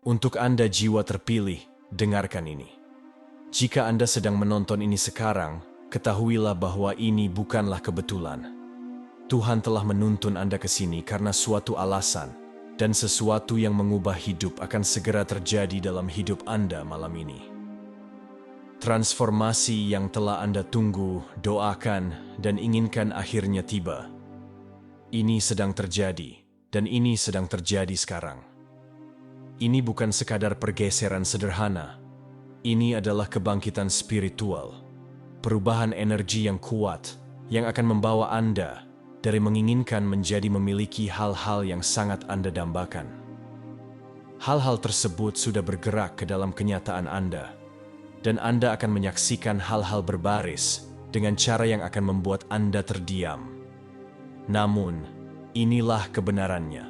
Untuk Anda jiwa terpilih, dengarkan ini. Jika Anda sedang menonton ini sekarang, ketahuilah bahwa ini bukanlah kebetulan. Tuhan telah menuntun Anda ke sini karena suatu alasan, dan sesuatu yang mengubah hidup akan segera terjadi dalam hidup Anda malam ini. Transformasi yang telah Anda tunggu, doakan, dan inginkan akhirnya tiba. Ini sedang terjadi, dan ini sedang terjadi sekarang. Ini bukan sekadar pergeseran sederhana. Ini adalah kebangkitan spiritual, perubahan energi yang kuat yang akan membawa Anda dari menginginkan menjadi memiliki hal-hal yang sangat Anda dambakan. Hal-hal tersebut sudah bergerak ke dalam kenyataan Anda, dan Anda akan menyaksikan hal-hal berbaris dengan cara yang akan membuat Anda terdiam. Namun, inilah kebenarannya.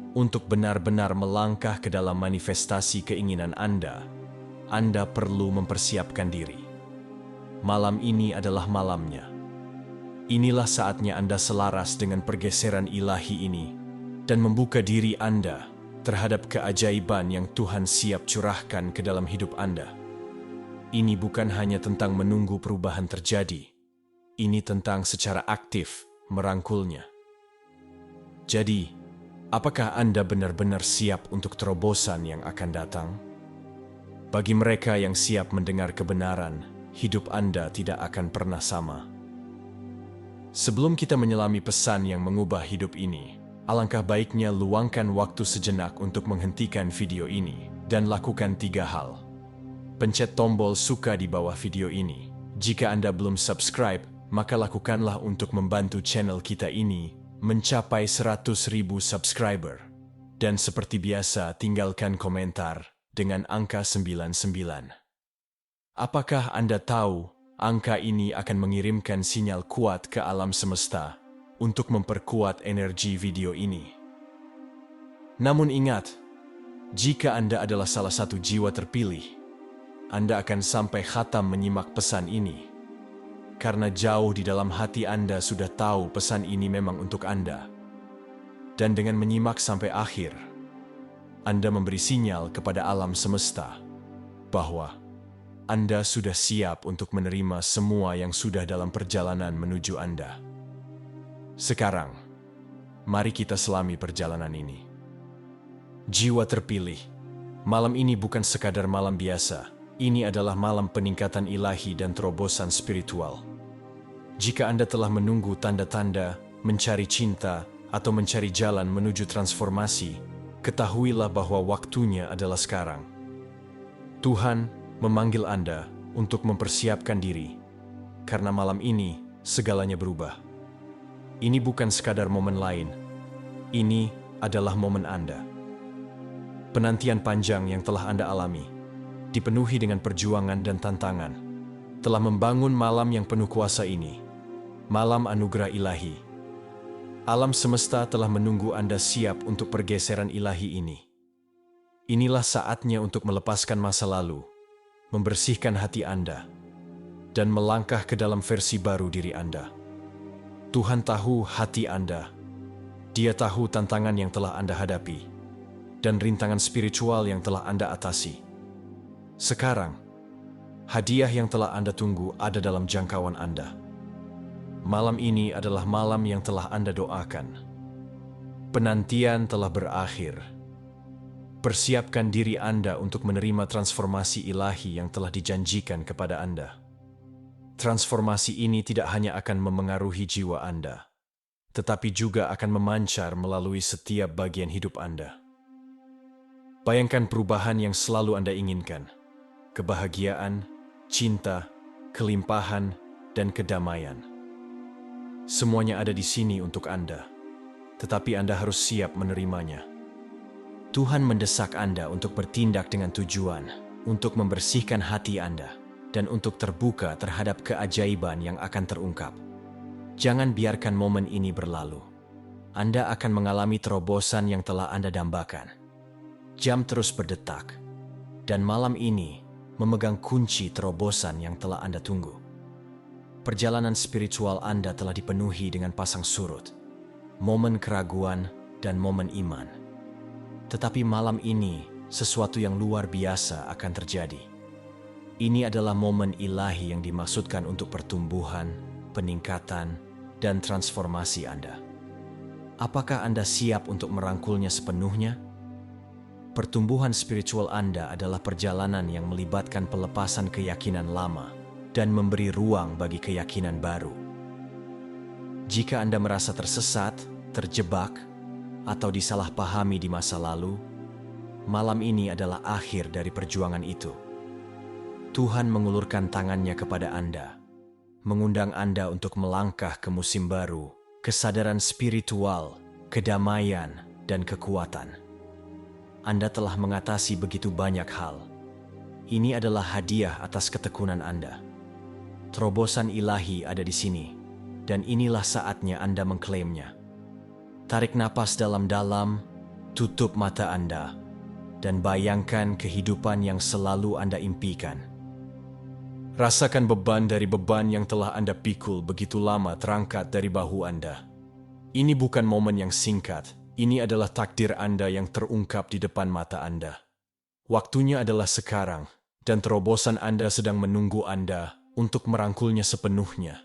Untuk benar-benar melangkah ke dalam manifestasi keinginan Anda perlu mempersiapkan diri. Malam ini adalah malamnya. Inilah saatnya Anda selaras dengan pergeseran ilahi ini dan membuka diri Anda terhadap keajaiban yang Tuhan siap curahkan ke dalam hidup Anda. Ini bukan hanya tentang menunggu perubahan terjadi. Ini tentang secara aktif merangkulnya. Jadi, apakah Anda benar-benar siap untuk terobosan yang akan datang? Bagi mereka yang siap mendengar kebenaran, hidup Anda tidak akan pernah sama. Sebelum kita menyelami pesan yang mengubah hidup ini, alangkah baiknya luangkan waktu sejenak untuk menghentikan video ini dan lakukan 3 hal. Pencet tombol suka di bawah video ini. Jika Anda belum subscribe, maka lakukanlah untuk membantu channel kita ini mencapai 100.000 subscriber. Dan seperti biasa, tinggalkan komentar dengan angka 99. Apakah Anda tahu angka ini akan mengirimkan sinyal kuat ke alam semesta untuk memperkuat energi video ini? Namun ingat, jika Anda adalah salah satu jiwa terpilih, Anda akan sampai khatam menyimak pesan ini. Karena jauh di dalam hati Anda sudah tahu pesan ini memang untuk Anda. Dan dengan menyimak sampai akhir, Anda memberi sinyal kepada alam semesta bahwa Anda sudah siap untuk menerima semua yang sudah dalam perjalanan menuju Anda. Sekarang, mari kita selami perjalanan ini. Jiwa terpilih, malam ini bukan sekadar malam biasa. Ini adalah malam peningkatan ilahi dan terobosan spiritual. Jika Anda telah menunggu tanda-tanda, mencari cinta, atau mencari jalan menuju transformasi, ketahuilah bahwa waktunya adalah sekarang. Tuhan memanggil Anda untuk mempersiapkan diri, karena malam ini segalanya berubah. Ini bukan sekadar momen lain, ini adalah momen Anda. Penantian panjang yang telah Anda alami, dipenuhi dengan perjuangan dan tantangan, telah membangun malam yang penuh kuasa ini, malam anugerah ilahi. Alam semesta telah menunggu Anda siap untuk pergeseran ilahi ini. Inilah saatnya untuk melepaskan masa lalu, membersihkan hati Anda, dan melangkah ke dalam versi baru diri Anda. Tuhan tahu hati Anda. Dia tahu tantangan yang telah Anda hadapi, dan rintangan spiritual yang telah Anda atasi. Sekarang, hadiah yang telah Anda tunggu ada dalam jangkauan Anda. Malam ini adalah malam yang telah Anda doakan. Penantian telah berakhir. Persiapkan diri Anda untuk menerima transformasi ilahi yang telah dijanjikan kepada Anda. Transformasi ini tidak hanya akan memengaruhi jiwa Anda, tetapi juga akan memancar melalui setiap bagian hidup Anda. Bayangkan perubahan yang selalu Anda inginkan. Kebahagiaan, cinta, kelimpahan, dan kedamaian. Semuanya ada di sini untuk Anda, tetapi Anda harus siap menerimanya. Tuhan mendesak Anda untuk bertindak dengan tujuan, untuk membersihkan hati Anda, dan untuk terbuka terhadap keajaiban yang akan terungkap. Jangan biarkan momen ini berlalu. Anda akan mengalami terobosan yang telah Anda dambakan. Jam terus berdetak, dan malam ini memegang kunci terobosan yang telah Anda tunggu. Perjalanan spiritual Anda telah dipenuhi dengan pasang surut, momen keraguan, dan momen iman. Tetapi malam ini sesuatu yang luar biasa akan terjadi. Ini adalah momen ilahi yang dimaksudkan untuk pertumbuhan, peningkatan, dan transformasi Anda. Apakah Anda siap untuk merangkulnya sepenuhnya? Pertumbuhan spiritual Anda adalah perjalanan yang melibatkan pelepasan keyakinan lama dan memberi ruang bagi keyakinan baru. Jika Anda merasa tersesat, terjebak, atau disalahpahami di masa lalu, malam ini adalah akhir dari perjuangan itu. Tuhan mengulurkan tangannya kepada Anda, mengundang Anda untuk melangkah ke musim baru, kesadaran spiritual, kedamaian, dan kekuatan. Anda telah mengatasi begitu banyak hal. Ini adalah hadiah atas ketekunan Anda. Terobosan ilahi ada di sini, dan inilah saatnya Anda mengklaimnya. Tarik napas dalam-dalam, tutup mata Anda, dan bayangkan kehidupan yang selalu Anda impikan. Rasakan beban dari beban yang telah Anda pikul begitu lama terangkat dari bahu Anda. Ini bukan momen yang singkat, ini adalah takdir Anda yang terungkap di depan mata Anda. Waktunya adalah sekarang, dan terobosan Anda sedang menunggu Anda untuk merangkulnya sepenuhnya.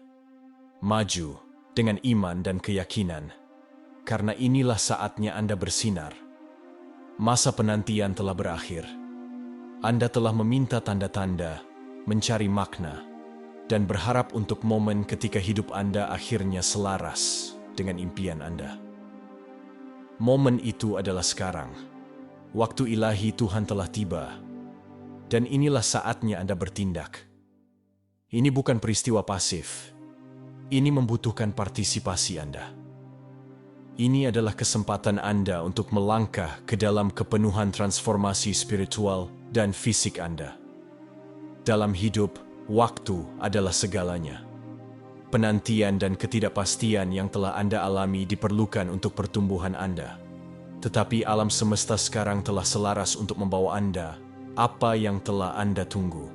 Maju dengan iman dan keyakinan, karena inilah saatnya Anda bersinar. Masa penantian telah berakhir. Anda telah meminta tanda-tanda, mencari makna, dan berharap untuk momen ketika hidup Anda akhirnya selaras dengan impian Anda. Momen itu adalah sekarang. Waktu ilahi Tuhan telah tiba, dan inilah saatnya Anda bertindak. Ini bukan peristiwa pasif. Ini membutuhkan partisipasi Anda. Ini adalah kesempatan Anda untuk melangkah ke dalam kepenuhan transformasi spiritual dan fisik Anda. Dalam hidup, waktu adalah segalanya. Penantian dan ketidakpastian yang telah Anda alami diperlukan untuk pertumbuhan Anda. Tetapi alam semesta sekarang telah selaras untuk membawa Anda apa yang telah Anda tunggu.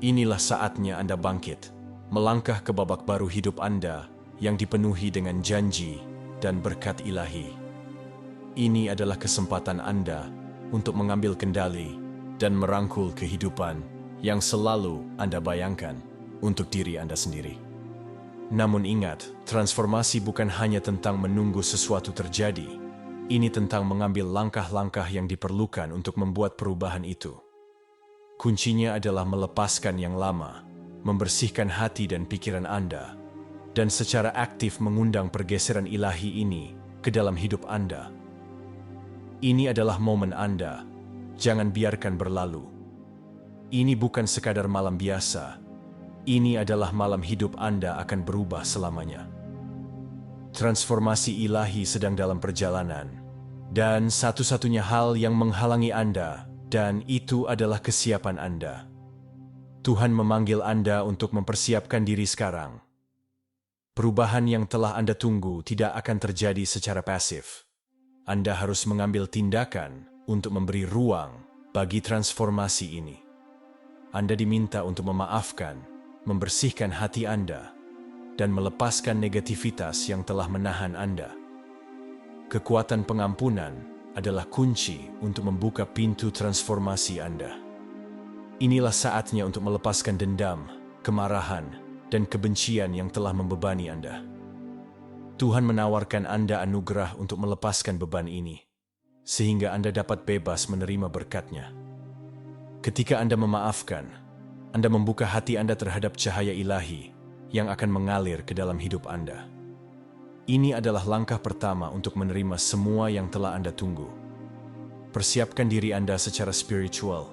Inilah saatnya Anda bangkit, melangkah ke babak baru hidup Anda yang dipenuhi dengan janji dan berkat ilahi. Ini adalah kesempatan Anda untuk mengambil kendali dan merangkul kehidupan yang selalu Anda bayangkan untuk diri Anda sendiri. Namun ingat, transformasi bukan hanya tentang menunggu sesuatu terjadi. Ini tentang mengambil langkah-langkah yang diperlukan untuk membuat perubahan itu. Kuncinya adalah melepaskan yang lama, membersihkan hati dan pikiran Anda, dan secara aktif mengundang pergeseran ilahi ini ke dalam hidup Anda. Ini adalah momen Anda. Jangan biarkan berlalu. Ini bukan sekadar malam biasa. Ini adalah malam hidup Anda akan berubah selamanya. Transformasi ilahi sedang dalam perjalanan, dan satu-satunya hal yang menghalangi Anda, dan itu adalah kesiapan Anda. Tuhan memanggil Anda untuk mempersiapkan diri sekarang. Perubahan yang telah Anda tunggu tidak akan terjadi secara pasif. Anda harus mengambil tindakan untuk memberi ruang bagi transformasi ini. Anda diminta untuk memaafkan, membersihkan hati Anda, dan melepaskan negativitas yang telah menahan Anda. Kekuatan pengampunan adalah kunci untuk membuka pintu transformasi Anda. Inilah saatnya untuk melepaskan dendam, kemarahan, dan kebencian yang telah membebani Anda. Tuhan menawarkan Anda anugerah untuk melepaskan beban ini, sehingga Anda dapat bebas menerima berkat-Nya. Ketika Anda memaafkan, Anda membuka hati Anda terhadap cahaya ilahi yang akan mengalir ke dalam hidup Anda. Ini adalah langkah pertama untuk menerima semua yang telah Anda tunggu. Persiapkan diri Anda secara spiritual,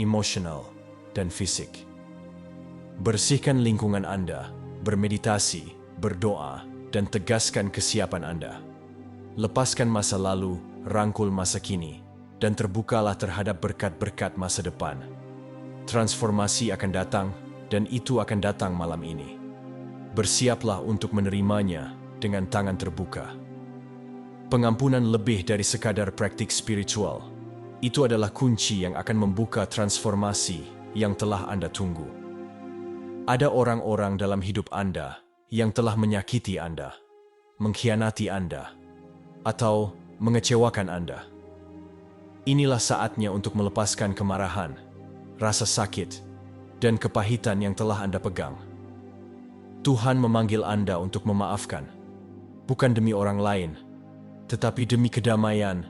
emosional, dan fisik. Bersihkan lingkungan Anda, bermeditasi, berdoa, dan tegaskan kesiapan Anda. Lepaskan masa lalu, rangkul masa kini, dan terbukalah terhadap berkat-berkat masa depan. Transformasi akan datang, dan itu akan datang malam ini. Bersiaplah untuk menerimanya dengan tangan terbuka. Pengampunan lebih dari sekadar praktik spiritual. Itu adalah kunci yang akan membuka transformasi yang telah Anda tunggu. Ada orang-orang dalam hidup Anda yang telah menyakiti Anda, mengkhianati Anda, atau mengecewakan Anda. Inilah saatnya untuk melepaskan kemarahan, rasa sakit, dan kepahitan yang telah Anda pegang. Tuhan memanggil Anda untuk memaafkan, bukan demi orang lain, tetapi demi kedamaian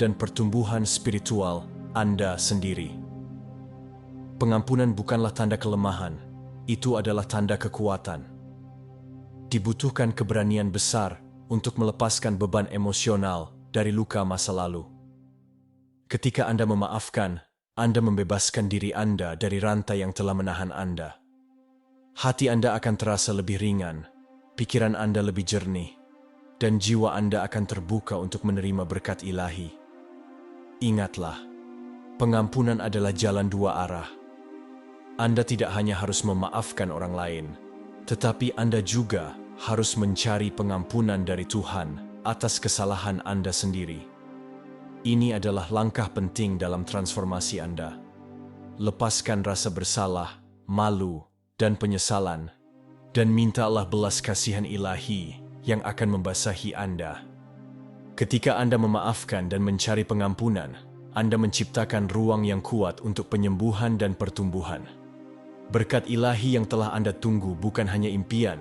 dan pertumbuhan spiritual Anda sendiri. Pengampunan bukanlah tanda kelemahan, itu adalah tanda kekuatan. Dibutuhkan keberanian besar untuk melepaskan beban emosional dari luka masa lalu. Ketika Anda memaafkan, Anda membebaskan diri Anda dari rantai yang telah menahan Anda. Hati Anda akan terasa lebih ringan, pikiran Anda lebih jernih, dan jiwa Anda akan terbuka untuk menerima berkat ilahi. Ingatlah, pengampunan adalah jalan dua arah. Anda tidak hanya harus memaafkan orang lain, tetapi Anda juga harus mencari pengampunan dari Tuhan atas kesalahan Anda sendiri. Ini adalah langkah penting dalam transformasi Anda. Lepaskan rasa bersalah, malu, dan penyesalan, dan mintalah belas kasihan ilahi yang akan membasahi Anda. Ketika Anda memaafkan dan mencari pengampunan, Anda menciptakan ruang yang kuat untuk penyembuhan dan pertumbuhan. Berkat ilahi yang telah Anda tunggu bukan hanya impian,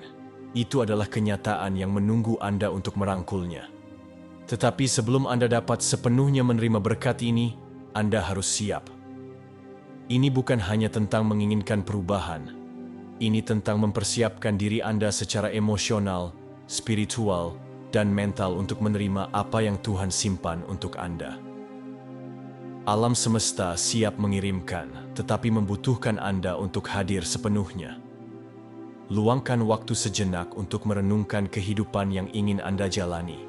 itu adalah kenyataan yang menunggu Anda untuk merangkulnya. Tetapi sebelum Anda dapat sepenuhnya menerima berkat ini, Anda harus siap. Ini bukan hanya tentang menginginkan perubahan. Ini tentang mempersiapkan diri Anda secara emosional, spiritual, dan mental untuk menerima apa yang Tuhan simpan untuk Anda. Alam semesta siap mengirimkan, tetapi membutuhkan Anda untuk hadir sepenuhnya. Luangkan waktu sejenak untuk merenungkan kehidupan yang ingin Anda jalani.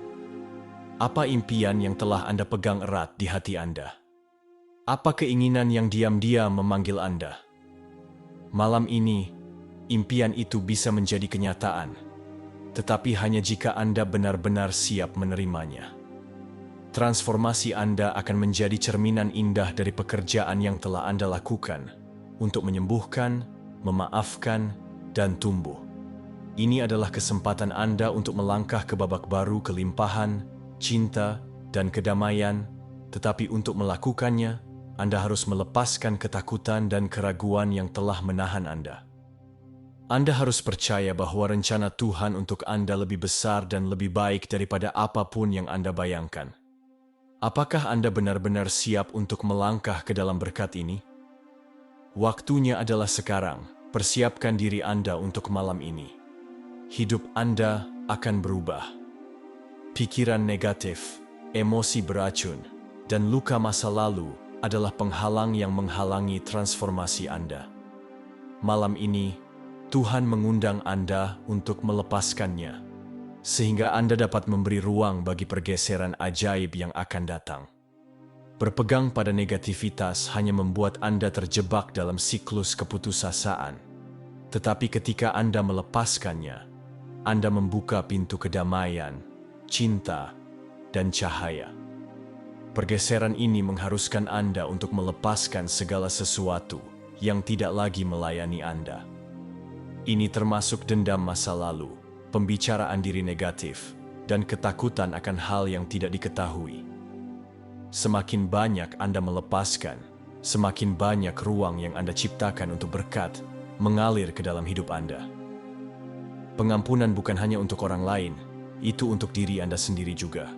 Apa impian yang telah Anda pegang erat di hati Anda? Apa keinginan yang diam-diam memanggil Anda? Malam ini, impian itu bisa menjadi kenyataan, tetapi hanya jika Anda benar-benar siap menerimanya. Transformasi Anda akan menjadi cerminan indah dari pekerjaan yang telah Anda lakukan untuk menyembuhkan, memaafkan, dan tumbuh. Ini adalah kesempatan Anda untuk melangkah ke babak baru kelimpahan, cinta, dan kedamaian, tetapi untuk melakukannya, Anda harus melepaskan ketakutan dan keraguan yang telah menahan Anda. Anda harus percaya bahwa rencana Tuhan untuk Anda lebih besar dan lebih baik daripada apapun yang Anda bayangkan. Apakah Anda benar-benar siap untuk melangkah ke dalam berkat ini? Waktunya adalah sekarang. Persiapkan diri Anda untuk malam ini. Hidup Anda akan berubah. Pikiran negatif, emosi beracun, dan luka masa lalu adalah penghalang yang menghalangi transformasi Anda. Malam ini, Tuhan mengundang Anda untuk melepaskannya, sehingga Anda dapat memberi ruang bagi pergeseran ajaib yang akan datang. Berpegang pada negativitas hanya membuat Anda terjebak dalam siklus keputusasaan. Tetapi ketika Anda melepaskannya, Anda membuka pintu kedamaian, cinta, dan cahaya. Pergeseran ini mengharuskan Anda untuk melepaskan segala sesuatu yang tidak lagi melayani Anda. Ini termasuk dendam masa lalu, pembicaraan diri negatif, dan ketakutan akan hal yang tidak diketahui. Semakin banyak Anda melepaskan, semakin banyak ruang yang Anda ciptakan untuk berkat mengalir ke dalam hidup Anda. Pengampunan bukan hanya untuk orang lain, itu untuk diri Anda sendiri juga.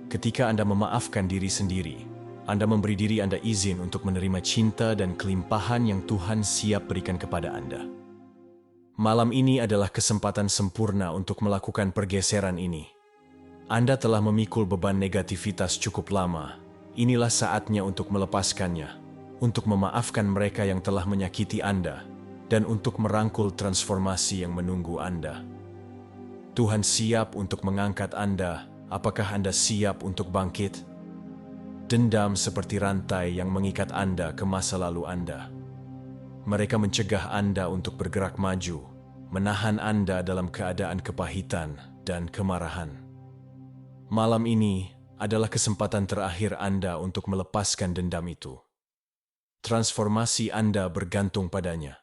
Ketika Anda memaafkan diri sendiri, Anda memberi diri Anda izin untuk menerima cinta dan kelimpahan yang Tuhan siap berikan kepada Anda. Malam ini adalah kesempatan sempurna untuk melakukan pergeseran ini. Anda telah memikul beban negativitas cukup lama. Inilah saatnya untuk melepaskannya, untuk memaafkan mereka yang telah menyakiti Anda, dan untuk merangkul transformasi yang menunggu Anda. Tuhan siap untuk mengangkat Anda. Apakah Anda siap untuk bangkit? Dendam seperti rantai yang mengikat Anda ke masa lalu Anda. Mereka mencegah Anda untuk bergerak maju, menahan Anda dalam keadaan kepahitan dan kemarahan. Malam ini adalah kesempatan terakhir Anda untuk melepaskan dendam itu. Transformasi Anda bergantung padanya.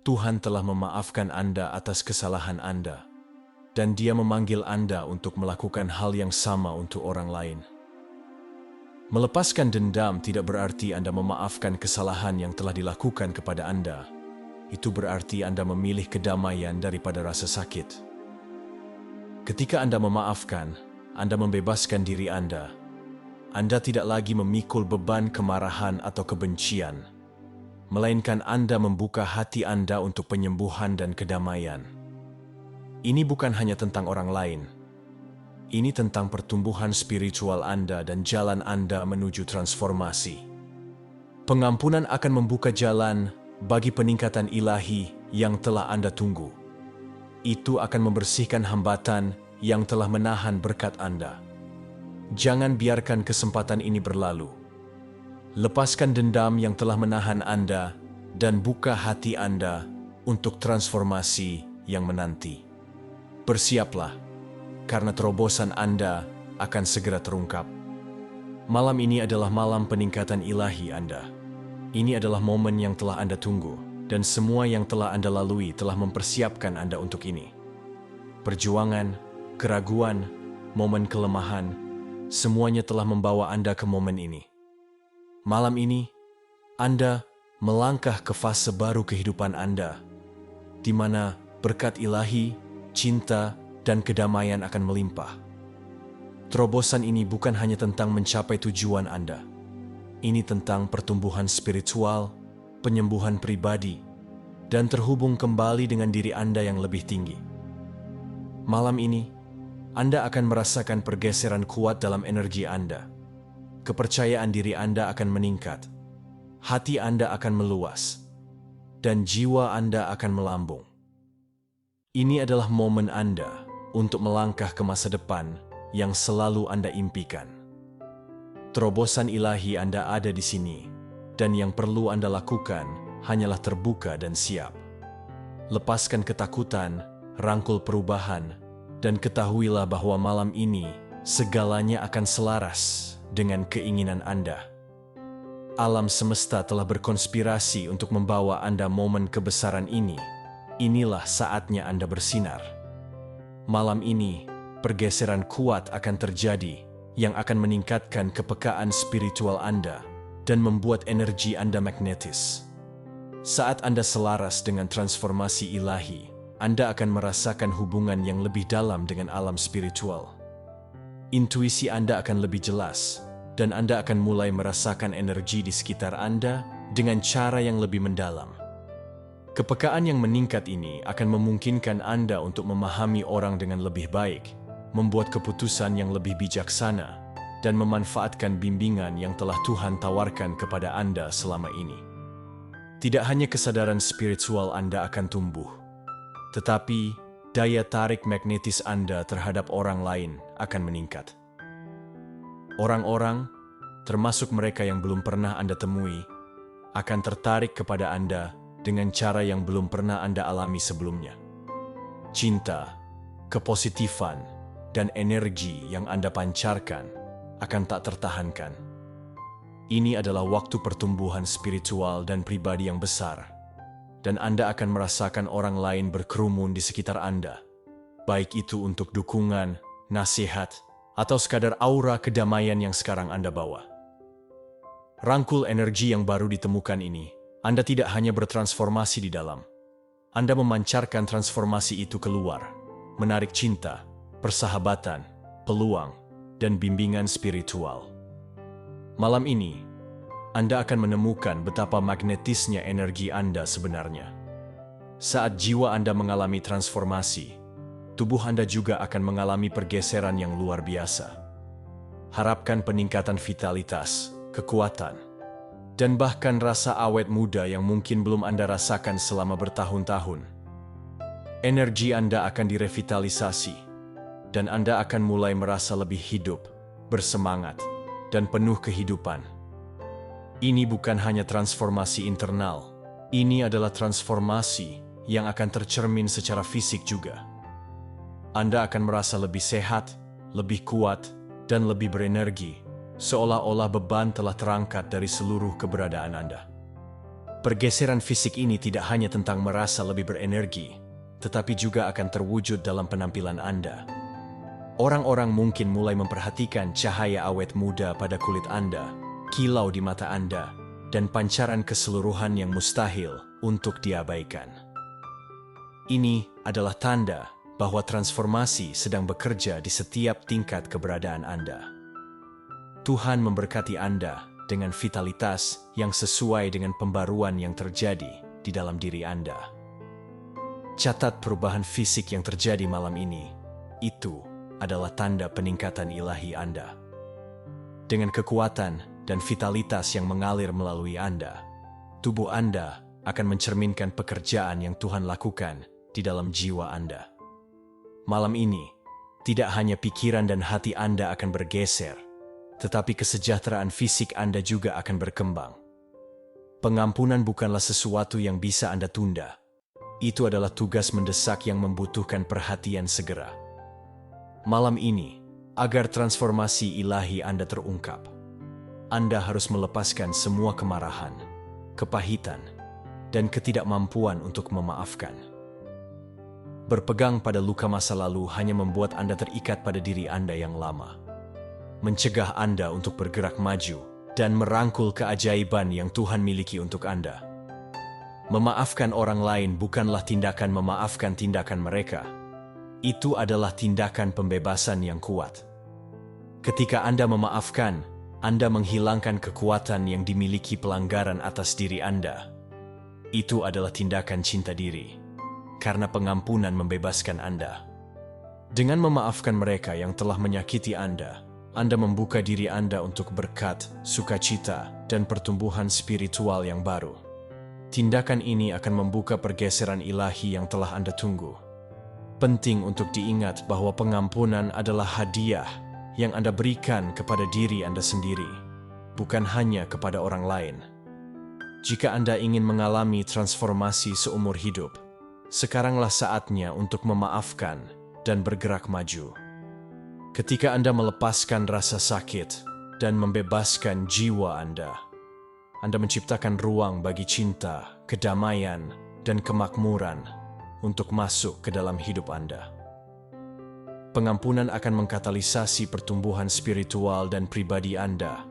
Tuhan telah memaafkan Anda atas kesalahan Anda, dan Dia memanggil Anda untuk melakukan hal yang sama untuk orang lain. Melepaskan dendam tidak berarti Anda memaafkan kesalahan yang telah dilakukan kepada Anda. Itu berarti Anda memilih kedamaian daripada rasa sakit. Ketika Anda memaafkan, Anda membebaskan diri Anda. Anda tidak lagi memikul beban kemarahan atau kebencian, melainkan Anda membuka hati Anda untuk penyembuhan dan kedamaian. Ini bukan hanya tentang orang lain. Ini tentang pertumbuhan spiritual Anda dan jalan Anda menuju transformasi. Pengampunan akan membuka jalan bagi peningkatan ilahi yang telah Anda tunggu. Itu akan membersihkan hambatan yang telah menahan berkat Anda. Jangan biarkan kesempatan ini berlalu. Lepaskan dendam yang telah menahan Anda dan buka hati Anda untuk transformasi yang menanti. Bersiaplah, karena terobosan Anda akan segera terungkap. Malam ini adalah malam peningkatan ilahi Anda. Ini adalah momen yang telah Anda tunggu, dan semua yang telah Anda lalui telah mempersiapkan Anda untuk ini. Perjuangan, keraguan, momen kelemahan, semuanya telah membawa Anda ke momen ini. Malam ini, Anda melangkah ke fase baru kehidupan Anda, di mana berkat ilahi, cinta, dan kedamaian akan melimpah. Terobosan ini bukan hanya tentang mencapai tujuan Anda. Ini tentang pertumbuhan spiritual, penyembuhan pribadi, dan terhubung kembali dengan diri Anda yang lebih tinggi. Malam ini, Anda akan merasakan pergeseran kuat dalam energi Anda. Kepercayaan diri Anda akan meningkat, hati Anda akan meluas, dan jiwa Anda akan melambung. Ini adalah momen Anda untuk melangkah ke masa depan yang selalu Anda impikan. Terobosan ilahi Anda ada di sini, dan yang perlu Anda lakukan hanyalah terbuka dan siap. Lepaskan ketakutan, rangkul perubahan, dan ketahuilah bahwa malam ini segalanya akan selaras dengan keinginan Anda. Alam semesta telah berkonspirasi untuk membawa Anda momen kebesaran ini. Inilah saatnya Anda bersinar. Malam ini, pergeseran kuat akan terjadi yang akan meningkatkan kepekaan spiritual Anda dan membuat energi Anda magnetis. Saat Anda selaras dengan transformasi ilahi, Anda akan merasakan hubungan yang lebih dalam dengan alam spiritual. Intuisi Anda akan lebih jelas, dan Anda akan mulai merasakan energi di sekitar Anda dengan cara yang lebih mendalam. Kepekaan yang meningkat ini akan memungkinkan Anda untuk memahami orang dengan lebih baik, membuat keputusan yang lebih bijaksana, dan memanfaatkan bimbingan yang telah Tuhan tawarkan kepada Anda selama ini. Tidak hanya kesadaran spiritual Anda akan tumbuh, tetapi daya tarik magnetis Anda terhadap orang lain akan meningkat. Orang-orang, termasuk mereka yang belum pernah Anda temui, akan tertarik kepada Anda dengan cara yang belum pernah Anda alami sebelumnya. Cinta, kepositifan, dan energi yang Anda pancarkan akan tak tertahankan. Ini adalah waktu pertumbuhan spiritual dan pribadi yang besar, dan Anda akan merasakan orang lain berkerumun di sekitar Anda, baik itu untuk dukungan, nasihat, atau sekadar aura kedamaian yang sekarang Anda bawa. Rangkul energi yang baru ditemukan ini. Anda tidak hanya bertransformasi di dalam. Anda memancarkan transformasi itu keluar, menarik cinta, persahabatan, peluang, dan bimbingan spiritual. Malam ini, Anda akan menemukan betapa magnetisnya energi Anda sebenarnya. Saat jiwa Anda mengalami transformasi, tubuh Anda juga akan mengalami pergeseran yang luar biasa. Harapkan peningkatan vitalitas, kekuatan, dan bahkan rasa awet muda yang mungkin belum Anda rasakan selama bertahun-tahun. Energi Anda akan direvitalisasi, dan Anda akan mulai merasa lebih hidup, bersemangat, dan penuh kehidupan. Ini bukan hanya transformasi internal, ini adalah transformasi yang akan tercermin secara fisik juga. Anda akan merasa lebih sehat, lebih kuat, dan lebih berenergi, seolah-olah beban telah terangkat dari seluruh keberadaan Anda. Pergeseran fisik ini tidak hanya tentang merasa lebih berenergi, tetapi juga akan terwujud dalam penampilan Anda. Orang-orang mungkin mulai memperhatikan cahaya awet muda pada kulit Anda, kilau di mata Anda, dan pancaran keseluruhan yang mustahil untuk diabaikan. Ini adalah tanda bahwa transformasi sedang bekerja di setiap tingkat keberadaan Anda. Tuhan memberkati Anda dengan vitalitas yang sesuai dengan pembaruan yang terjadi di dalam diri Anda. Catat perubahan fisik yang terjadi malam ini. Itu adalah tanda peningkatan ilahi Anda. Dengan kekuatan dan vitalitas yang mengalir melalui Anda, tubuh Anda akan mencerminkan pekerjaan yang Tuhan lakukan di dalam jiwa Anda. Malam ini, tidak hanya pikiran dan hati Anda akan bergeser, tetapi kesejahteraan fisik Anda juga akan berkembang. Pengampunan bukanlah sesuatu yang bisa Anda tunda. Itu adalah tugas mendesak yang membutuhkan perhatian segera. Malam ini, agar transformasi ilahi Anda terungkap, Anda harus melepaskan semua kemarahan, kepahitan, dan ketidakmampuan untuk memaafkan. Berpegang pada luka masa lalu hanya membuat Anda terikat pada diri Anda yang lama, mencegah Anda untuk bergerak maju dan merangkul keajaiban yang Tuhan miliki untuk Anda. Memaafkan orang lain bukanlah tindakan memaafkan tindakan mereka. Itu adalah tindakan pembebasan yang kuat. Ketika Anda memaafkan, Anda menghilangkan kekuatan yang dimiliki pelanggaran atas diri Anda. Itu adalah tindakan cinta diri, karena pengampunan membebaskan Anda. Dengan memaafkan mereka yang telah menyakiti Anda membuka diri Anda untuk berkat, sukacita, dan pertumbuhan spiritual yang baru. Tindakan ini akan membuka pergeseran ilahi yang telah Anda tunggu. Penting untuk diingat bahwa pengampunan adalah hadiah yang Anda berikan kepada diri Anda sendiri, bukan hanya kepada orang lain. Jika Anda ingin mengalami transformasi seumur hidup, sekaranglah saatnya untuk memaafkan dan bergerak maju. Ketika Anda melepaskan rasa sakit dan membebaskan jiwa Anda menciptakan ruang bagi cinta, kedamaian, dan kemakmuran untuk masuk ke dalam hidup Anda. Pengampunan akan mengkatalisasi pertumbuhan spiritual dan pribadi Anda.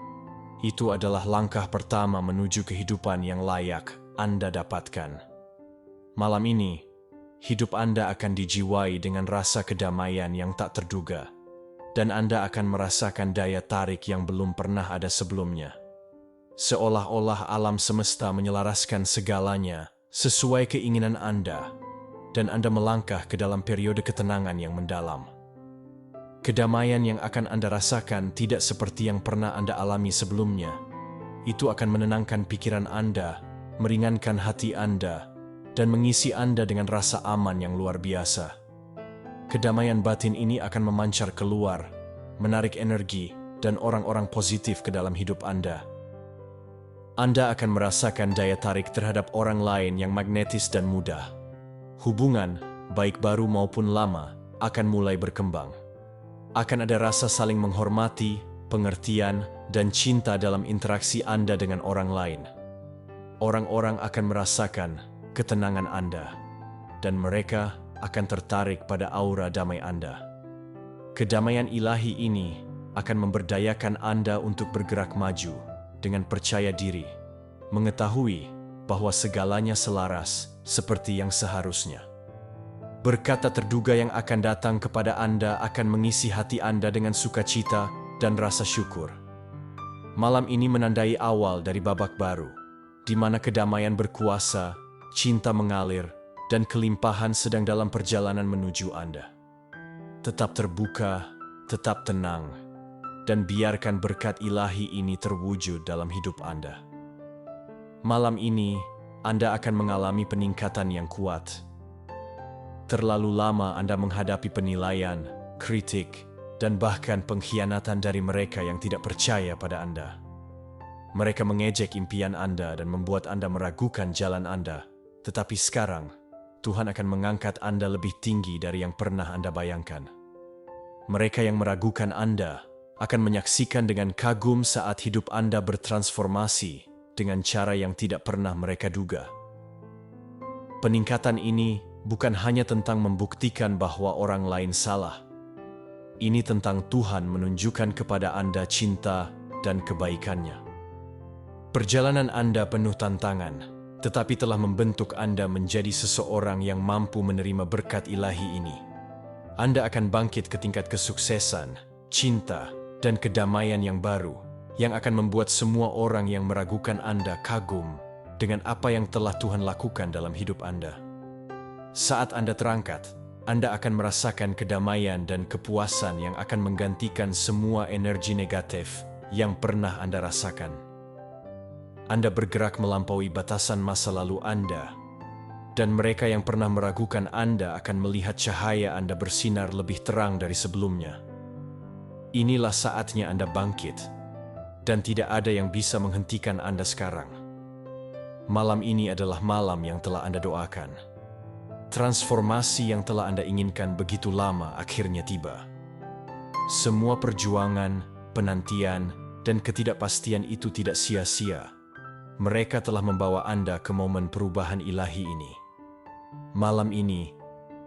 Itu adalah langkah pertama menuju kehidupan yang layak Anda dapatkan. Malam ini, hidup Anda akan dijiwai dengan rasa kedamaian yang tak terduga, dan Anda akan merasakan daya tarik yang belum pernah ada sebelumnya. Seolah-olah alam semesta menyelaraskan segalanya sesuai keinginan Anda, dan Anda melangkah ke dalam periode ketenangan yang mendalam. Kedamaian yang akan Anda rasakan tidak seperti yang pernah Anda alami sebelumnya. Itu akan menenangkan pikiran Anda, meringankan hati Anda, dan mengisi Anda dengan rasa aman yang luar biasa. Kedamaian batin ini akan memancar keluar, menarik energi dan orang-orang positif ke dalam hidup Anda. Anda akan merasakan daya tarik terhadap orang lain yang magnetis dan mudah. Hubungan, baik baru maupun lama, akan mulai berkembang. Akan ada rasa saling menghormati, pengertian, dan cinta dalam interaksi Anda dengan orang lain. Orang-orang akan merasakan ketenangan Anda, dan mereka akan tertarik pada aura damai Anda. Kedamaian ilahi ini akan memberdayakan Anda untuk bergerak maju dengan percaya diri, mengetahui bahwa segalanya selaras seperti yang seharusnya. Berkat tak terduga yang akan datang kepada Anda akan mengisi hati Anda dengan sukacita dan rasa syukur. Malam ini menandai awal dari babak baru, di mana kedamaian berkuasa, cinta mengalir, dan kelimpahan sedang dalam perjalanan menuju Anda. Tetap terbuka, tetap tenang, dan biarkan berkat ilahi ini terwujud dalam hidup Anda. Malam ini, Anda akan mengalami peningkatan yang kuat. Terlalu lama Anda menghadapi penilaian, kritik, dan bahkan pengkhianatan dari mereka yang tidak percaya pada Anda. Mereka mengejek impian Anda dan membuat Anda meragukan jalan Anda. Tetapi sekarang, Tuhan akan mengangkat Anda lebih tinggi dari yang pernah Anda bayangkan. Mereka yang meragukan Anda akan menyaksikan dengan kagum saat hidup Anda bertransformasi dengan cara yang tidak pernah mereka duga. Peningkatan ini bukan hanya tentang membuktikan bahwa orang lain salah. Ini tentang Tuhan menunjukkan kepada Anda cinta dan kebaikannya. Perjalanan Anda penuh tantangan, tetapi telah membentuk Anda menjadi seseorang yang mampu menerima berkat ilahi ini. Anda akan bangkit ke tingkat kesuksesan, cinta, dan kedamaian yang baru, yang akan membuat semua orang yang meragukan Anda kagum dengan apa yang telah Tuhan lakukan dalam hidup Anda. Saat Anda terangkat, Anda akan merasakan kedamaian dan kepuasan yang akan menggantikan semua energi negatif yang pernah Anda rasakan. Anda bergerak melampaui batasan masa lalu Anda, dan mereka yang pernah meragukan Anda akan melihat cahaya Anda bersinar lebih terang dari sebelumnya. Inilah saatnya Anda bangkit, dan tidak ada yang bisa menghentikan Anda sekarang. Malam ini adalah malam yang telah Anda doakan. Transformasi yang telah Anda inginkan begitu lama akhirnya tiba. Semua perjuangan, penantian, dan ketidakpastian itu tidak sia-sia. Mereka telah membawa Anda ke momen perubahan ilahi ini. Malam ini,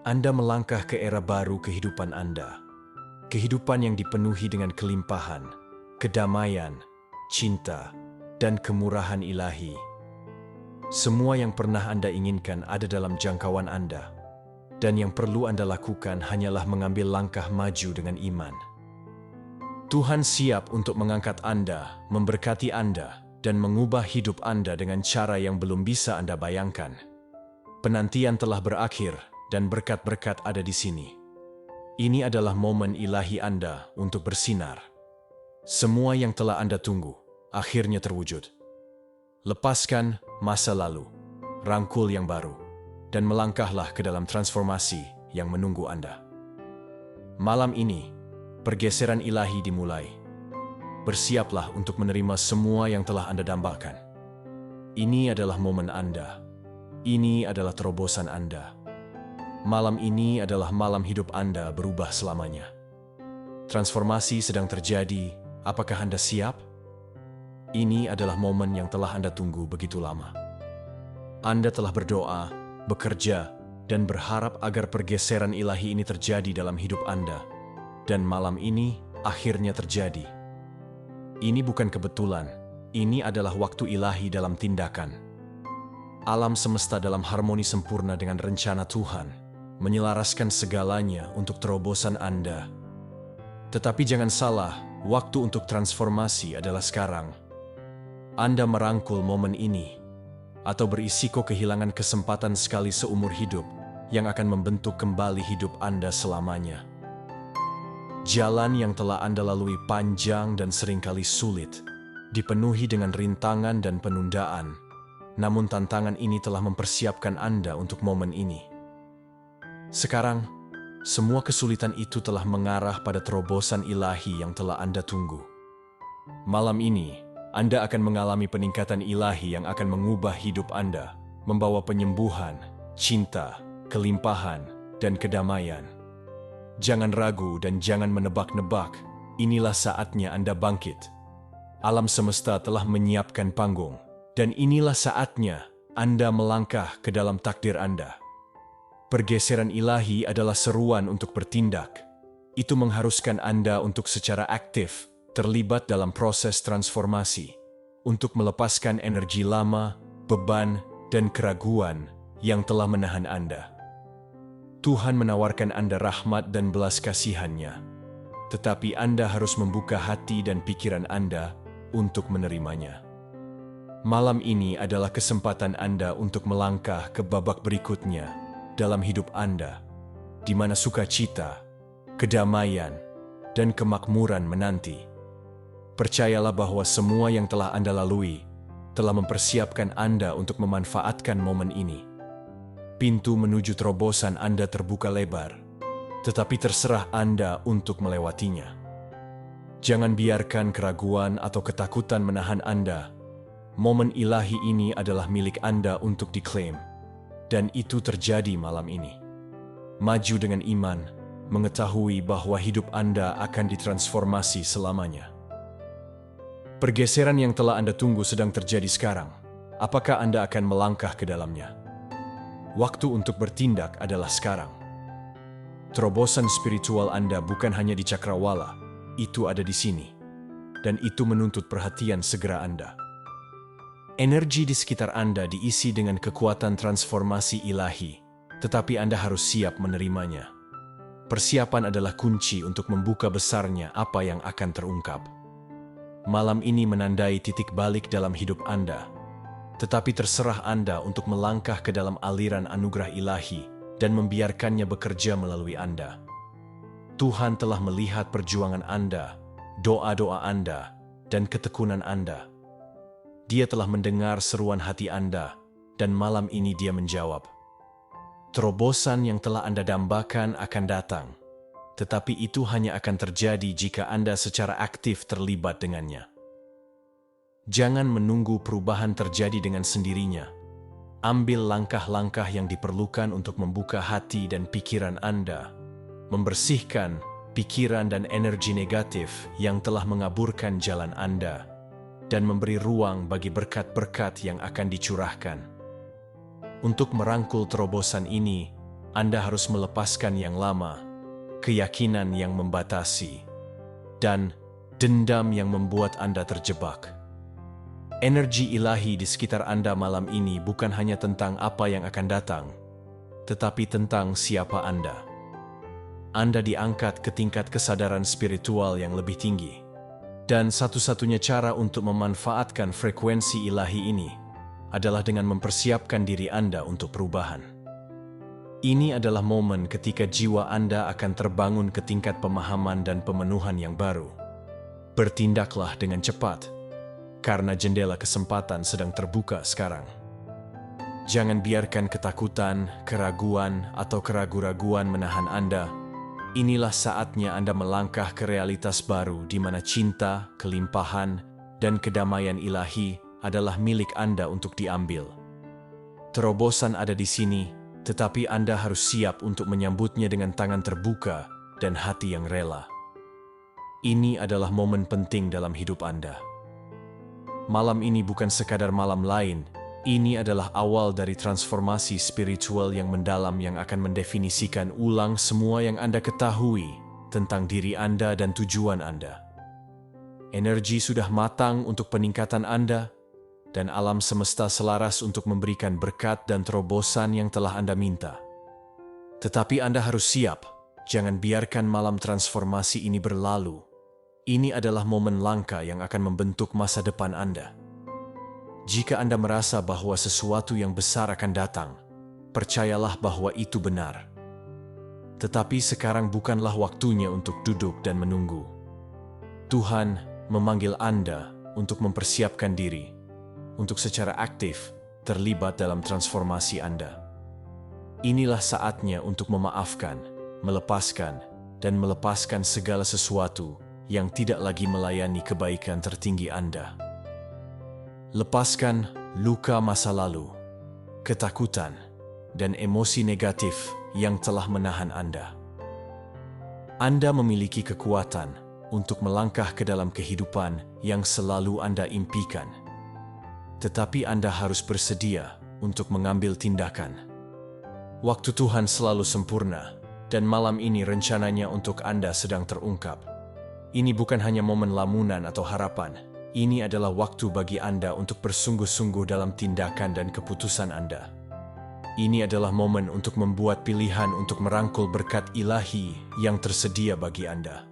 Anda melangkah ke era baru kehidupan Anda. Kehidupan yang dipenuhi dengan kelimpahan, kedamaian, cinta, dan kemurahan ilahi. Semua yang pernah Anda inginkan ada dalam jangkauan Anda, dan yang perlu Anda lakukan hanyalah mengambil langkah maju dengan iman. Tuhan siap untuk mengangkat Anda, memberkati Anda, dan mengubah hidup Anda dengan cara yang belum bisa Anda bayangkan. Penantian telah berakhir, dan berkat-berkat ada di sini. Ini adalah momen ilahi Anda untuk bersinar. Semua yang telah Anda tunggu, akhirnya terwujud. Lepaskan masa lalu, rangkul yang baru, dan melangkahlah ke dalam transformasi yang menunggu Anda. Malam ini, pergeseran ilahi dimulai. Bersiaplah untuk menerima semua yang telah Anda dambakan. Ini adalah momen Anda. Ini adalah terobosan Anda. Malam ini adalah malam hidup Anda berubah selamanya. Transformasi sedang terjadi. Apakah Anda siap? Ini adalah momen yang telah Anda tunggu begitu lama. Anda telah berdoa, bekerja, dan berharap agar pergeseran ilahi ini terjadi dalam hidup Anda. Dan malam ini akhirnya terjadi. Ini bukan kebetulan, ini adalah waktu ilahi dalam tindakan. Alam semesta dalam harmoni sempurna dengan rencana Tuhan, menyelaraskan segalanya untuk terobosan Anda. Tetapi jangan salah, waktu untuk transformasi adalah sekarang. Anda merangkul momen ini, atau berisiko kehilangan kesempatan sekali seumur hidup yang akan membentuk kembali hidup Anda selamanya. Jalan yang telah Anda lalui panjang dan seringkali sulit, dipenuhi dengan rintangan dan penundaan. Namun tantangan ini telah mempersiapkan Anda untuk momen ini. Sekarang, semua kesulitan itu telah mengarah pada terobosan ilahi yang telah Anda tunggu. Malam ini, Anda akan mengalami peningkatan ilahi yang akan mengubah hidup Anda, membawa penyembuhan, cinta, kelimpahan, dan kedamaian. Jangan ragu dan jangan menebak-nebak, inilah saatnya Anda bangkit. Alam semesta telah menyiapkan panggung, dan inilah saatnya Anda melangkah ke dalam takdir Anda. Pergeseran ilahi adalah seruan untuk bertindak. Itu mengharuskan Anda untuk secara aktif terlibat dalam proses transformasi, untuk melepaskan energi lama, beban, dan keraguan yang telah menahan Anda. Tuhan menawarkan Anda rahmat dan belas kasihan-Nya, tetapi Anda harus membuka hati dan pikiran Anda untuk menerimanya. Malam ini adalah kesempatan Anda untuk melangkah ke babak berikutnya dalam hidup Anda, di mana sukacita, kedamaian, dan kemakmuran menanti. Percayalah bahwa semua yang telah Anda lalui telah mempersiapkan Anda untuk memanfaatkan momen ini. Pintu menuju terobosan Anda terbuka lebar, tetapi terserah Anda untuk melewatinya. Jangan biarkan keraguan atau ketakutan menahan Anda. Momen ilahi ini adalah milik Anda untuk diklaim, dan itu terjadi malam ini. Maju dengan iman, mengetahui bahwa hidup Anda akan ditransformasi selamanya. Pergeseran yang telah Anda tunggu sedang terjadi sekarang. Apakah Anda akan melangkah ke dalamnya? Waktu untuk bertindak adalah sekarang. Terobosan spiritual Anda bukan hanya di cakrawala, itu ada di sini. Dan itu menuntut perhatian segera Anda. Energi di sekitar Anda diisi dengan kekuatan transformasi ilahi, tetapi Anda harus siap menerimanya. Persiapan adalah kunci untuk membuka besarnya apa yang akan terungkap. Malam ini menandai titik balik dalam hidup Anda, tetapi terserah Anda untuk melangkah ke dalam aliran anugerah ilahi dan membiarkannya bekerja melalui Anda. Tuhan telah melihat perjuangan Anda, doa-doa Anda, dan ketekunan Anda. Dia telah mendengar seruan hati Anda, dan malam ini Dia menjawab. Terobosan yang telah Anda dambakan akan datang, tetapi itu hanya akan terjadi jika Anda secara aktif terlibat dengannya. Jangan menunggu perubahan terjadi dengan sendirinya. Ambil langkah-langkah yang diperlukan untuk membuka hati dan pikiran Anda, membersihkan pikiran dan energi negatif yang telah mengaburkan jalan Anda, dan memberi ruang bagi berkat-berkat yang akan dicurahkan. Untuk merangkul terobosan ini, Anda harus melepaskan yang lama, keyakinan yang membatasi, dan dendam yang membuat Anda terjebak. Energi ilahi di sekitar Anda malam ini bukan hanya tentang apa yang akan datang, tetapi tentang siapa Anda. Anda diangkat ke tingkat kesadaran spiritual yang lebih tinggi. Dan satu-satunya cara untuk memanfaatkan frekuensi ilahi ini adalah dengan mempersiapkan diri Anda untuk perubahan. Ini adalah momen ketika jiwa Anda akan terbangun ke tingkat pemahaman dan pemenuhan yang baru. Bertindaklah dengan cepat, karena jendela kesempatan sedang terbuka sekarang. Jangan biarkan ketakutan, keraguan, atau keraguan-raguan menahan Anda. Inilah saatnya Anda melangkah ke realitas baru di mana cinta, kelimpahan, dan kedamaian ilahi adalah milik Anda untuk diambil. Terobosan ada di sini, tetapi Anda harus siap untuk menyambutnya dengan tangan terbuka dan hati yang rela. Ini adalah momen penting dalam hidup Anda. Malam ini bukan sekadar malam lain, ini adalah awal dari transformasi spiritual yang mendalam yang akan mendefinisikan ulang semua yang Anda ketahui tentang diri Anda dan tujuan Anda. Energi sudah matang untuk peningkatan Anda, dan alam semesta selaras untuk memberikan berkat dan terobosan yang telah Anda minta. Tetapi Anda harus siap, jangan biarkan malam transformasi ini berlalu. Ini adalah momen langka yang akan membentuk masa depan Anda. Jika Anda merasa bahwa sesuatu yang besar akan datang, percayalah bahwa itu benar. Tetapi sekarang bukanlah waktunya untuk duduk dan menunggu. Tuhan memanggil Anda untuk mempersiapkan diri, untuk secara aktif terlibat dalam transformasi Anda. Inilah saatnya untuk memaafkan, melepaskan, dan melepaskan segala sesuatu yang tidak lagi melayani kebaikan tertinggi Anda. Lepaskan luka masa lalu, ketakutan, dan emosi negatif yang telah menahan Anda. Anda memiliki kekuatan untuk melangkah ke dalam kehidupan yang selalu Anda impikan. Tetapi Anda harus bersedia untuk mengambil tindakan. Waktu Tuhan selalu sempurna, dan malam ini rencananya untuk Anda sedang terungkap. Ini bukan hanya momen lamunan atau harapan. Ini adalah waktu bagi Anda untuk bersungguh-sungguh dalam tindakan dan keputusan Anda. Ini adalah momen untuk membuat pilihan untuk merangkul berkat ilahi yang tersedia bagi Anda.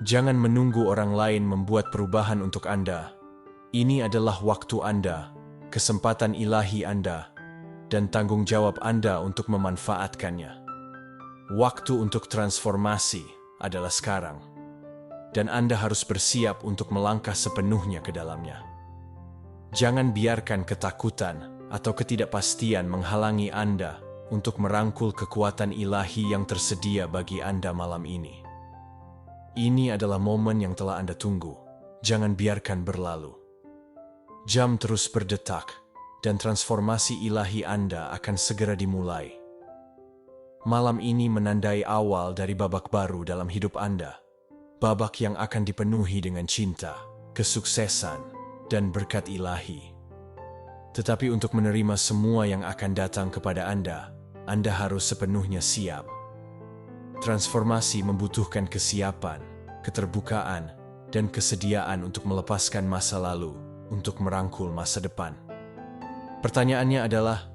Jangan menunggu orang lain membuat perubahan untuk Anda. Ini adalah waktu Anda, kesempatan ilahi Anda, dan tanggung jawab Anda untuk memanfaatkannya. Waktu untuk transformasi adalah sekarang. Dan Anda harus bersiap untuk melangkah sepenuhnya ke dalamnya. Jangan biarkan ketakutan atau ketidakpastian menghalangi Anda untuk merangkul kekuatan ilahi yang tersedia bagi Anda malam ini. Ini adalah momen yang telah Anda tunggu. Jangan biarkan berlalu. Jam terus berdetak, dan transformasi ilahi Anda akan segera dimulai. Malam ini menandai awal dari babak baru dalam hidup Anda. Babak yang akan dipenuhi dengan cinta, kesuksesan, dan berkat ilahi. Tetapi untuk menerima semua yang akan datang kepada Anda harus sepenuhnya siap. Transformasi membutuhkan kesiapan, keterbukaan, dan kesediaan untuk melepaskan masa lalu untuk merangkul masa depan. Pertanyaannya adalah,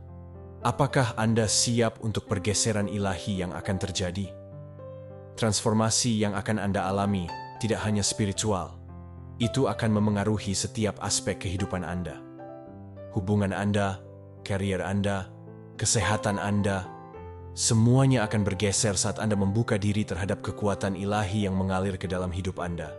apakah Anda siap untuk pergeseran ilahi yang akan terjadi? Transformasi yang akan Anda alami tidak hanya spiritual, itu akan memengaruhi setiap aspek kehidupan Anda. Hubungan Anda, karier Anda, kesehatan Anda, semuanya akan bergeser saat Anda membuka diri terhadap kekuatan ilahi yang mengalir ke dalam hidup Anda.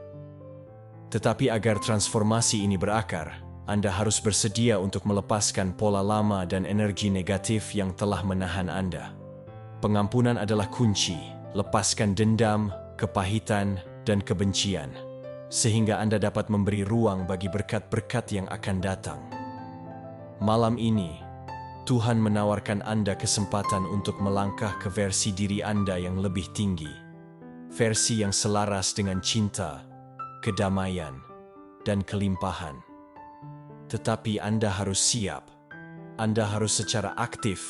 Tetapi agar transformasi ini berakar, Anda harus bersedia untuk melepaskan pola lama dan energi negatif yang telah menahan Anda. Pengampunan adalah kunci. Lepaskan dendam, kepahitan, dan kebencian, sehingga Anda dapat memberi ruang bagi berkat-berkat yang akan datang. Malam ini, Tuhan menawarkan Anda kesempatan untuk melangkah ke versi diri Anda yang lebih tinggi, versi yang selaras dengan cinta, kedamaian, dan kelimpahan. Tetapi Anda harus siap. Anda harus secara aktif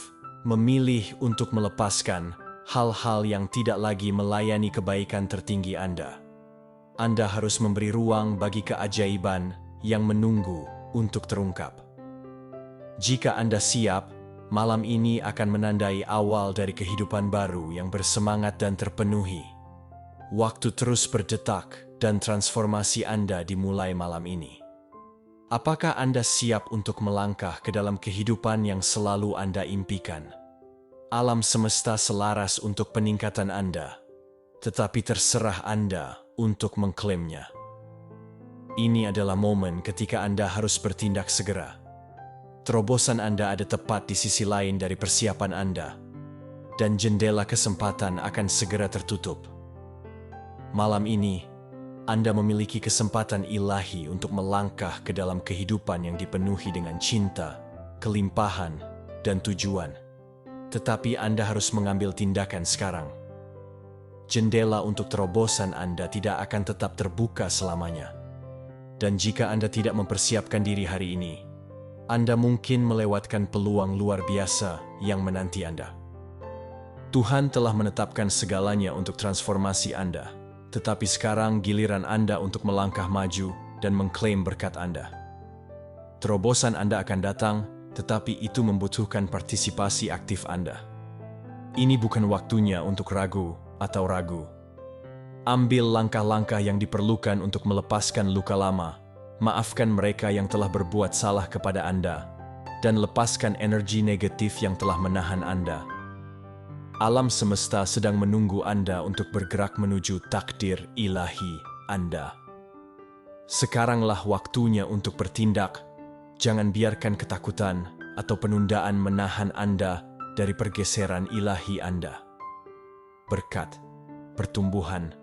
memilih untuk melepaskan hal-hal yang tidak lagi melayani kebaikan tertinggi Anda. Anda harus memberi ruang bagi keajaiban yang menunggu untuk terungkap. Jika Anda siap, malam ini akan menandai awal dari kehidupan baru yang bersemangat dan terpenuhi. Waktu terus berdetak dan transformasi Anda dimulai malam ini. Apakah Anda siap untuk melangkah ke dalam kehidupan yang selalu Anda impikan? Alam semesta selaras untuk peningkatan Anda, tetapi terserah Anda untuk mengklaimnya. Ini adalah momen ketika Anda harus bertindak segera. Terobosan Anda ada tepat di sisi lain dari persiapan Anda, dan jendela kesempatan akan segera tertutup. Malam ini, Anda memiliki kesempatan ilahi untuk melangkah ke dalam kehidupan yang dipenuhi dengan cinta, kelimpahan, dan tujuan. Tetapi Anda harus mengambil tindakan sekarang. Jendela untuk terobosan Anda tidak akan tetap terbuka selamanya. Dan jika Anda tidak mempersiapkan diri hari ini, Anda mungkin melewatkan peluang luar biasa yang menanti Anda. Tuhan telah menetapkan segalanya untuk transformasi Anda, tetapi sekarang giliran Anda untuk melangkah maju dan mengklaim berkat Anda. Terobosan Anda akan datang, tetapi itu membutuhkan partisipasi aktif Anda. Ini bukan waktunya untuk ragu atau ragu. Ambil langkah-langkah yang diperlukan untuk melepaskan luka lama. Maafkan mereka yang telah berbuat salah kepada Anda, dan lepaskan energi negatif yang telah menahan Anda. Alam semesta sedang menunggu Anda untuk bergerak menuju takdir ilahi Anda. Sekaranglah waktunya untuk bertindak. Jangan biarkan ketakutan atau penundaan menahan Anda dari pergeseran ilahi Anda. Berkat, pertumbuhan,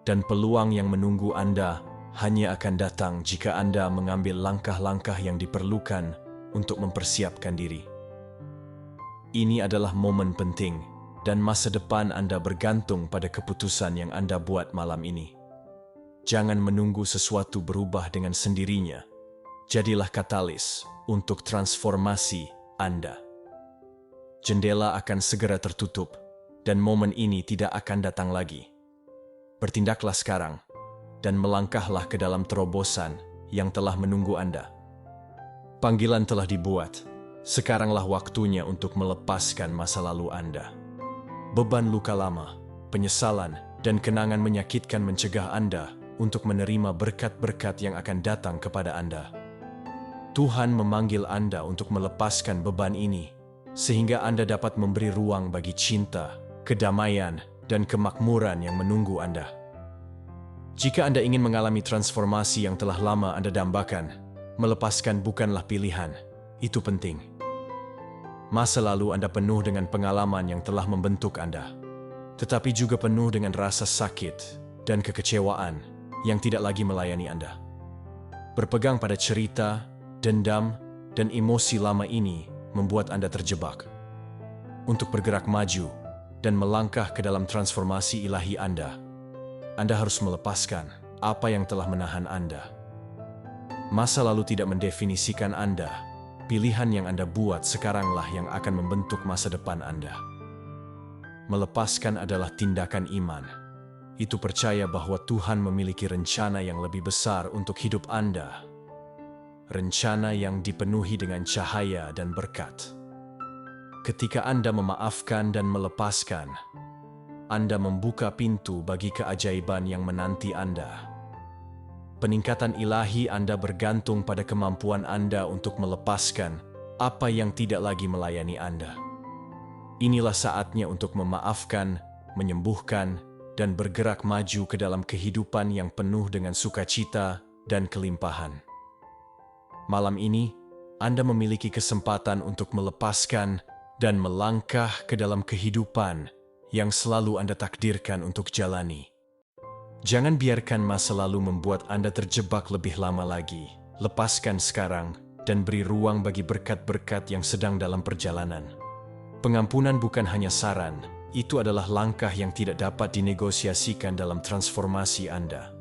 dan peluang yang menunggu Anda hanya akan datang jika Anda mengambil langkah-langkah yang diperlukan untuk mempersiapkan diri. Ini adalah momen penting, dan masa depan Anda bergantung pada keputusan yang Anda buat malam ini. Jangan menunggu sesuatu berubah dengan sendirinya. Jadilah katalis untuk transformasi Anda. Jendela akan segera tertutup, dan momen ini tidak akan datang lagi. Bertindaklah sekarang, dan melangkahlah ke dalam terobosan yang telah menunggu Anda. Panggilan telah dibuat, sekaranglah waktunya untuk melepaskan masa lalu Anda. Beban luka lama, penyesalan, dan kenangan menyakitkan mencegah Anda untuk menerima berkat-berkat yang akan datang kepada Anda. Tuhan memanggil Anda untuk melepaskan beban ini, sehingga Anda dapat memberi ruang bagi cinta, kedamaian, dan kemakmuran yang menunggu Anda. Jika Anda ingin mengalami transformasi yang telah lama Anda dambakan, melepaskan bukanlah pilihan, itu penting. Masa lalu Anda penuh dengan pengalaman yang telah membentuk Anda, tetapi juga penuh dengan rasa sakit dan kekecewaan yang tidak lagi melayani Anda. Berpegang pada cerita, dendam, dan emosi lama ini membuat Anda terjebak. Untuk bergerak maju dan melangkah ke dalam transformasi ilahi Anda harus melepaskan apa yang telah menahan Anda. Masa lalu tidak mendefinisikan Anda. Pilihan yang Anda buat sekaranglah yang akan membentuk masa depan Anda. melepaskan adalah tindakan iman. Itu percaya bahwa Tuhan memiliki rencana yang lebih besar untuk hidup Anda. Rencana yang dipenuhi dengan cahaya dan berkat. Ketika Anda memaafkan dan melepaskan, Anda membuka pintu bagi keajaiban yang menanti Anda. Peningkatan ilahi Anda bergantung pada kemampuan Anda untuk melepaskan apa yang tidak lagi melayani Anda. Inilah saatnya untuk memaafkan, menyembuhkan, dan bergerak maju ke dalam kehidupan yang penuh dengan sukacita dan kelimpahan. Malam ini, Anda memiliki kesempatan untuk melepaskan dan melangkah ke dalam kehidupan yang selalu Anda takdirkan untuk jalani. Jangan biarkan masa lalu membuat Anda terjebak lebih lama lagi. Lepaskan sekarang dan beri ruang bagi berkat-berkat yang sedang dalam perjalanan. Pengampunan bukan hanya saran, itu adalah langkah yang tidak dapat dinegosiasikan dalam transformasi Anda.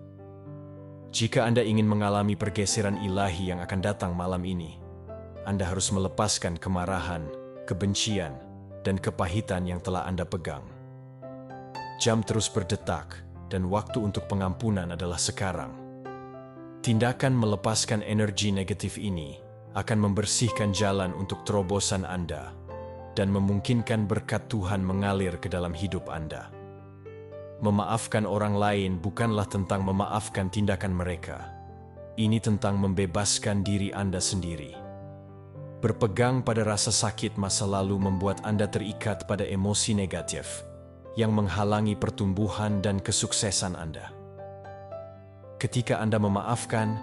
Jika Anda ingin mengalami pergeseran ilahi yang akan datang malam ini, Anda harus melepaskan kemarahan, kebencian, dan kepahitan yang telah Anda pegang. Jam terus berdetak, dan waktu untuk pengampunan adalah sekarang. Tindakan melepaskan energi negatif ini akan membersihkan jalan untuk terobosan Anda dan memungkinkan berkat Tuhan mengalir ke dalam hidup Anda. Memaafkan orang lain bukanlah tentang memaafkan tindakan mereka. Ini tentang membebaskan diri Anda sendiri. Berpegang pada rasa sakit masa lalu membuat Anda terikat pada emosi negatif yang menghalangi pertumbuhan dan kesuksesan Anda. Ketika Anda memaafkan,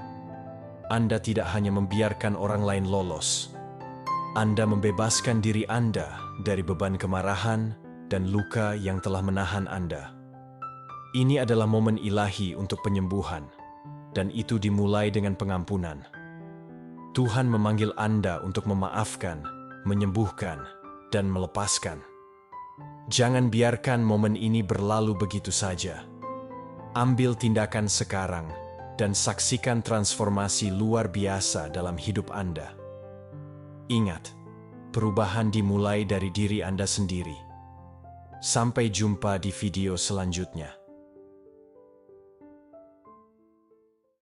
Anda tidak hanya membiarkan orang lain lolos. Anda membebaskan diri Anda dari beban kemarahan dan luka yang telah menahan Anda. Ini adalah momen ilahi untuk penyembuhan, dan itu dimulai dengan pengampunan. Tuhan memanggil Anda untuk memaafkan, menyembuhkan, dan melepaskan. Jangan biarkan momen ini berlalu begitu saja. Ambil tindakan sekarang dan saksikan transformasi luar biasa dalam hidup Anda. Ingat, perubahan dimulai dari diri Anda sendiri. Sampai jumpa di video selanjutnya.